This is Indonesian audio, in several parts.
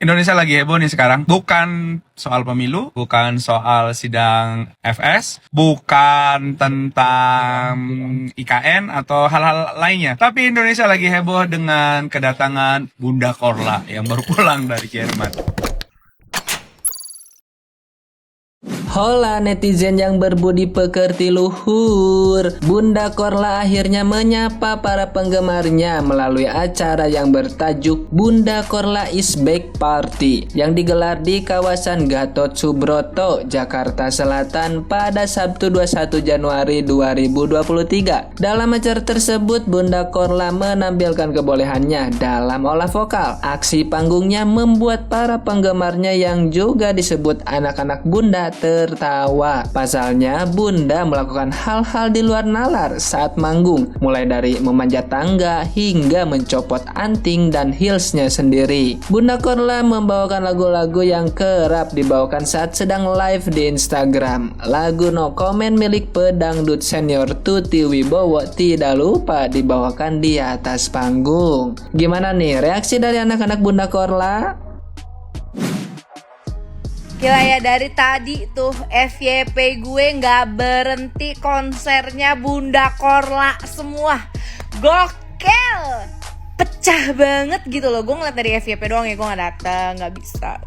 Indonesia lagi heboh nih sekarang. Bukan soal pemilu, bukan soal sidang FS, bukan tentang IKN atau hal-hal lainnya. Tapi Indonesia lagi heboh dengan kedatangan Bunda Korla yang baru pulang dari Jerman. Hola netizen yang berbudi pekerti luhur. Bunda Korla akhirnya menyapa para penggemarnya melalui acara yang bertajuk Bunda Korla is Back Party yang digelar di kawasan Gatot Subroto, Jakarta Selatan pada Sabtu 21 Januari 2023. Dalam acara tersebut, Bunda Korla menampilkan kebolehannya dalam olah vokal. Aksi panggungnya membuat para penggemarnya yang juga disebut anak-anak Bunda tertawa. Pasalnya, Bunda melakukan hal-hal di luar nalar saat manggung, mulai dari memanjat tangga hingga mencopot anting dan heelsnya sendiri. Bunda Korla membawakan lagu-lagu yang kerap dibawakan saat sedang live di Instagram. Lagu No Comment milik pedangdut senior Tuti Wibowo tidak lupa dibawakan di atas panggung. Gimana nih reaksi dari anak-anak Bunda Korla? Gila ya, dari tadi tuh FYP gue gak berhenti konsernya Bunda Korla semua. Gokil, pecah banget gitu loh. Gue ngeliat dari FYP doang ya, gue gak dateng, gak bisa.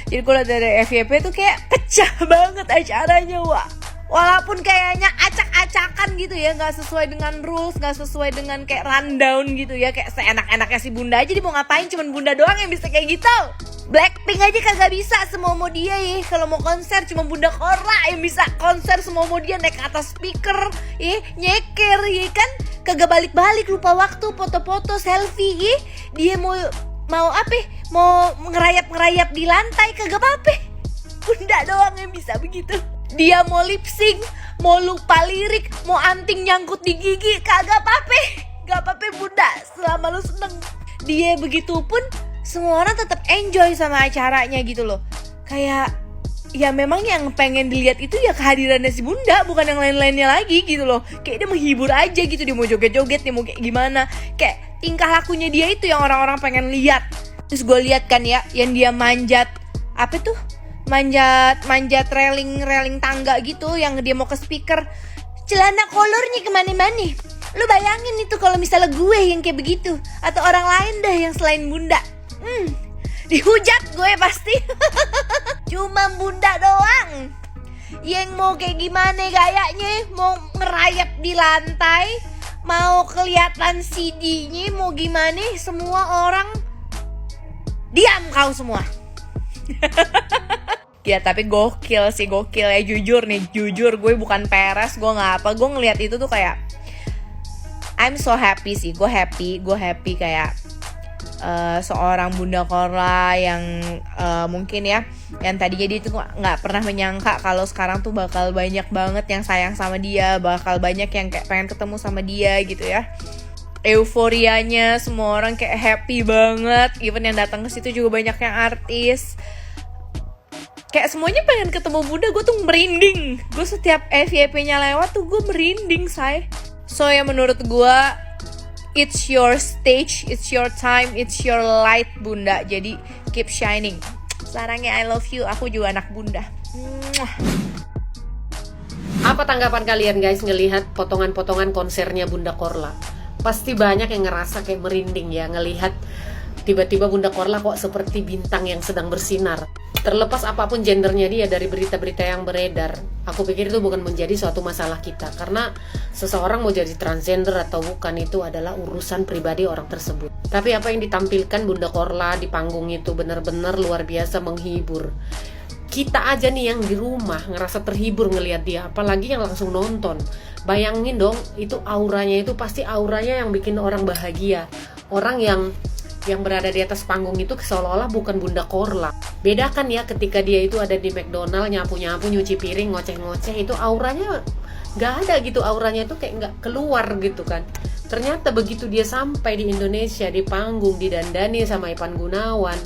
Jadi gue liat dari FYP tuh kayak pecah banget acaranya, wah. Walaupun kayaknya acak-acakan gitu ya, gak sesuai dengan rules, gak sesuai dengan kayak rundown gitu ya. Kayak seenak-enaknya si Bunda aja, dia mau ngapain, cuman Bunda doang yang bisa kayak gitu. Blackpink aja kagak bisa semau-mau dia ya. Kalau mau konser cuma Bunda Korla yang bisa konser semau-mau dia, naik ke atas speaker ya, nyeker ya kan. Kagak balik-balik, lupa waktu, foto-foto, selfie ya. Dia mau apa? Mau ngerayap-ngerayap di lantai, kagak apa-apa. Bunda doang yang bisa begitu. Dia mau lip sync, mau lupa lirik, mau anting nyangkut di gigi, kagak apa-apa. Gak apa-apa Bunda, selama lu seneng. Dia begitu pun semua orang tetap enjoy sama acaranya gitu loh. Kayak ya memang yang pengen dilihat itu ya kehadirannya si Bunda, bukan yang lain-lainnya lagi gitu loh. Kayak dia menghibur aja gitu, dia mau joget-joget, dia mau kayak gimana. Kayak tingkah lakunya dia itu yang orang-orang pengen lihat. Terus gue lihat kan ya, yang dia manjat apa tuh? Manjat railing tangga gitu, yang dia mau ke speaker. Celana kolornya kemana-mana. Lu bayangin itu kalau misalnya gue yang kayak begitu, atau orang lain dah yang selain Bunda. Dihujat gue pasti. Cuma Bunda doang yang mau kayak gimana gayanya, mau ngerayap di lantai, mau kelihatan CD-nya, mau gimana, semua orang diam kau semua. Ya tapi gokil sih, gokil ya, jujur gue bukan peres, gue nggak apa, gue ngelihat itu tuh kayak I'm so happy sih, gue happy kayak seorang Bunda Korla yang mungkin ya, yang tadinya dia tuh nggak pernah menyangka kalau sekarang tuh bakal banyak banget yang sayang sama dia, bakal banyak yang kayak pengen ketemu sama dia gitu ya. Euforianya semua orang kayak happy banget, even yang datang ke situ juga banyak yang artis. Kayak semuanya pengen ketemu Bunda, gue tuh merinding. Gue setiap FYP-nya lewat tuh gue merinding, say. So ya menurut gue, it's your stage, it's your time, it's your light Bunda. Jadi keep shining. Sarangnya I love you, aku juga anak Bunda. Apa tanggapan kalian guys ngelihat potongan-potongan konsernya Bunda Korla? Pasti banyak yang ngerasa kayak merinding ya ngelihat tiba-tiba Bunda Korla kok seperti bintang yang sedang bersinar. Terlepas apapun gendernya dia dari berita-berita yang beredar, aku pikir itu bukan menjadi suatu masalah kita. Karena seseorang mau jadi transgender atau bukan itu adalah urusan pribadi orang tersebut. Tapi apa yang ditampilkan Bunda Korla di panggung itu benar-benar luar biasa menghibur. Kita aja nih yang di rumah ngerasa terhibur ngelihat dia, apalagi yang langsung nonton. Bayangin dong, itu auranya itu pasti auranya yang bikin orang bahagia. Orang yang berada di atas panggung itu seolah-olah bukan Bunda Korla. Bedakan ya ketika dia itu ada di McDonald nyapu-nyapu, nyuci piring, ngoceh-ngoceh, itu auranya gak ada gitu, auranya itu kayak gak keluar gitu kan. Ternyata begitu dia sampai di Indonesia, di panggung, didandani sama Ipan Gunawan,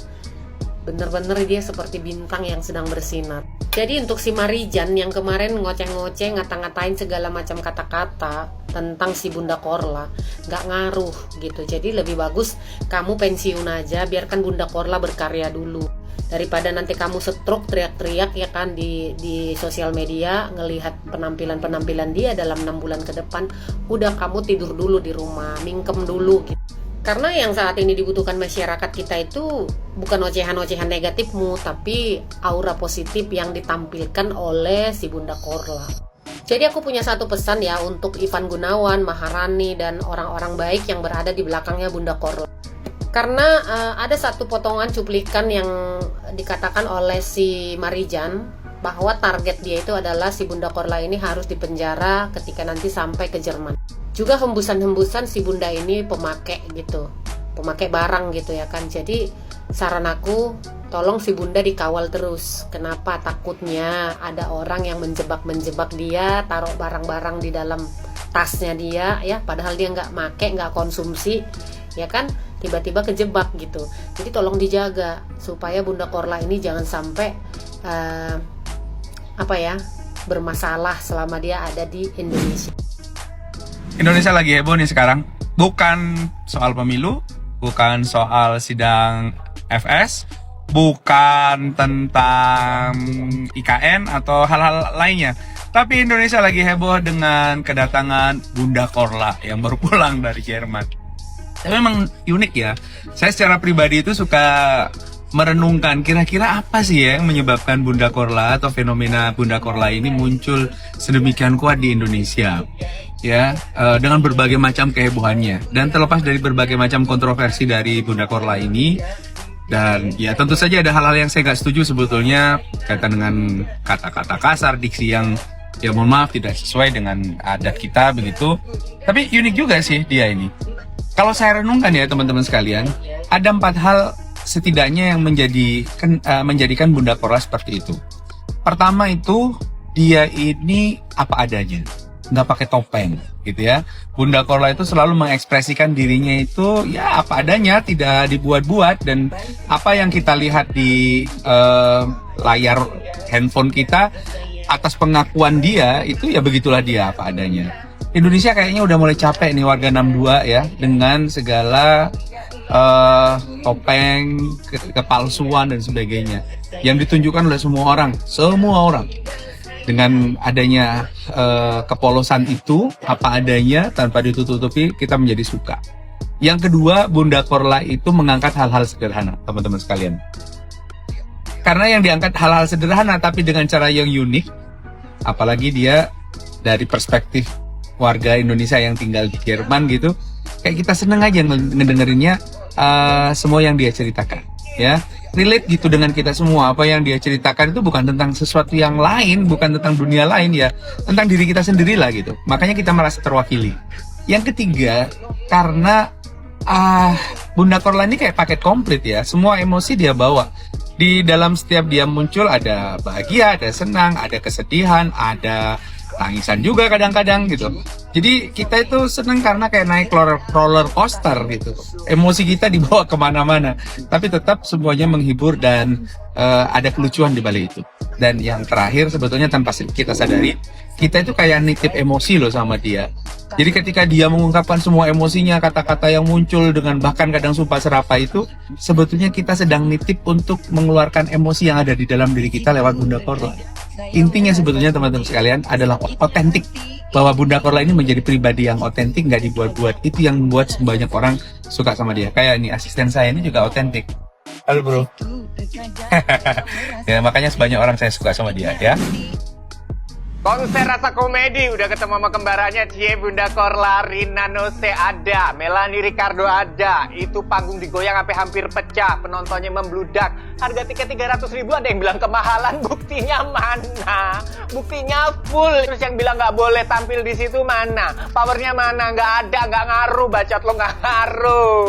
bener-bener dia seperti bintang yang sedang bersinar. Jadi untuk si Marijan yang kemarin ngoceh-ngoceh, ngata-ngatain segala macam kata-kata, tentang si Bunda Korla, nggak ngaruh gitu. Jadi lebih bagus kamu pensiun aja, biarkan Bunda Korla berkarya dulu, daripada nanti kamu stroke teriak-teriak ya kan di sosial media ngelihat penampilan dia dalam 6 bulan ke depan. Udah, kamu tidur dulu di rumah, mingkem dulu gitu. Karena yang saat ini dibutuhkan masyarakat kita itu bukan ocehan-ocehan negatifmu, tapi aura positif yang ditampilkan oleh si Bunda Korla. Jadi aku punya satu pesan ya untuk Ivan Gunawan, Maharani, dan orang-orang baik yang berada di belakangnya Bunda Korla. Karena ada satu potongan cuplikan yang dikatakan oleh si Marijan bahwa target dia itu adalah si Bunda Korla ini harus dipenjara ketika nanti sampai ke Jerman. Juga hembusan-hembusan si Bunda ini pemakai gitu, pemakai barang gitu ya kan. Jadi saran aku, tolong si Bunda dikawal terus. Kenapa? Takutnya ada orang yang menjebak dia, taruh barang-barang di dalam tasnya dia ya, padahal dia nggak make, nggak konsumsi ya kan, tiba-tiba kejebak gitu. Jadi tolong dijaga supaya Bunda Korla ini jangan sampai bermasalah selama dia ada di Indonesia. Indonesia lagi heboh nih sekarang. Bukan soal pemilu, bukan soal sidang FS, bukan tentang IKN atau hal-hal lainnya. Tapi Indonesia lagi heboh dengan kedatangan Bunda Korla yang baru pulang dari Jerman. Tapi memang unik ya. Saya secara pribadi itu suka merenungkan kira-kira apa sih ya yang menyebabkan Bunda Korla atau fenomena Bunda Korla ini muncul sedemikian kuat di Indonesia. Ya, dengan berbagai macam kehebohannya, dan terlepas dari berbagai macam kontroversi dari Bunda Korla ini, dan ya tentu saja ada hal-hal yang saya nggak setuju sebetulnya kaitan dengan kata-kata kasar, diksi yang ya mohon maaf tidak sesuai dengan adat kita begitu. Tapi unik juga sih dia ini. Kalau saya renungkan ya teman-teman sekalian, ada 4 hal setidaknya yang menjadikan Bunda Korla seperti itu. Pertama itu, dia ini apa adanya, nggak pakai topeng gitu ya. Bunda Korla itu selalu mengekspresikan dirinya itu ya apa adanya, tidak dibuat-buat, dan apa yang kita lihat di layar handphone kita atas pengakuan dia itu ya begitulah dia apa adanya. Indonesia kayaknya udah mulai capek nih warga 62 ya dengan segala topeng, kepalsuan dan sebagainya yang ditunjukkan oleh semua orang. Dengan adanya kepolosan itu apa adanya tanpa ditutupi, kita menjadi suka. Yang kedua, Bunda Korla itu mengangkat hal-hal sederhana, teman-teman sekalian. Karena yang diangkat hal-hal sederhana tapi dengan cara yang unik, apalagi dia dari perspektif warga Indonesia yang tinggal di Jerman gitu, kayak kita seneng aja ngedengerinnya semua yang dia ceritakan, ya. Relate gitu dengan kita semua. Apa yang dia ceritakan itu bukan tentang sesuatu yang lain, bukan tentang dunia lain ya, tentang diri kita sendiri lah gitu. Makanya kita merasa terwakili. Yang ketiga, karena Bunda Korla ini kayak paket komplit ya. Semua emosi dia bawa. Di dalam setiap dia muncul ada bahagia, ada senang, ada kesedihan, ada tangisan juga kadang-kadang gitu. Jadi kita itu seneng karena kayak naik roller coaster gitu. Emosi kita dibawa kemana-mana, tapi tetap semuanya menghibur dan ada kelucuan di balik itu. Dan yang terakhir sebetulnya tanpa kita sadari, kita itu kayak nitip emosi loh sama dia. Jadi ketika dia mengungkapkan semua emosinya, kata-kata yang muncul dengan bahkan kadang sumpah serapah itu, sebetulnya kita sedang nitip untuk mengeluarkan emosi yang ada di dalam diri kita lewat Bunda Korla. Intinya sebetulnya teman-teman sekalian adalah otentik. Bahwa Bunda Korla ini menjadi pribadi yang otentik, nggak dibuat-buat. Itu yang membuat banyak orang suka sama dia. Kayak ini asisten saya ini juga otentik. Halo bro. Ya makanya sebanyak orang saya suka sama dia ya. Konser rasa komedi, udah ketemu sama kembarannya Cie, Bunda Korla, Rina Nose ada, Melanie Ricardo ada. Itu panggung digoyang sampai hampir pecah, penontonnya membludak. Harga tiket 300.000, ada yang bilang kemahalan, buktinya mana? Buktinya full. Terus yang bilang nggak boleh tampil di situ mana? Powernya mana? Nggak ada, nggak ngaruh, bacot lo nggak ngaruh.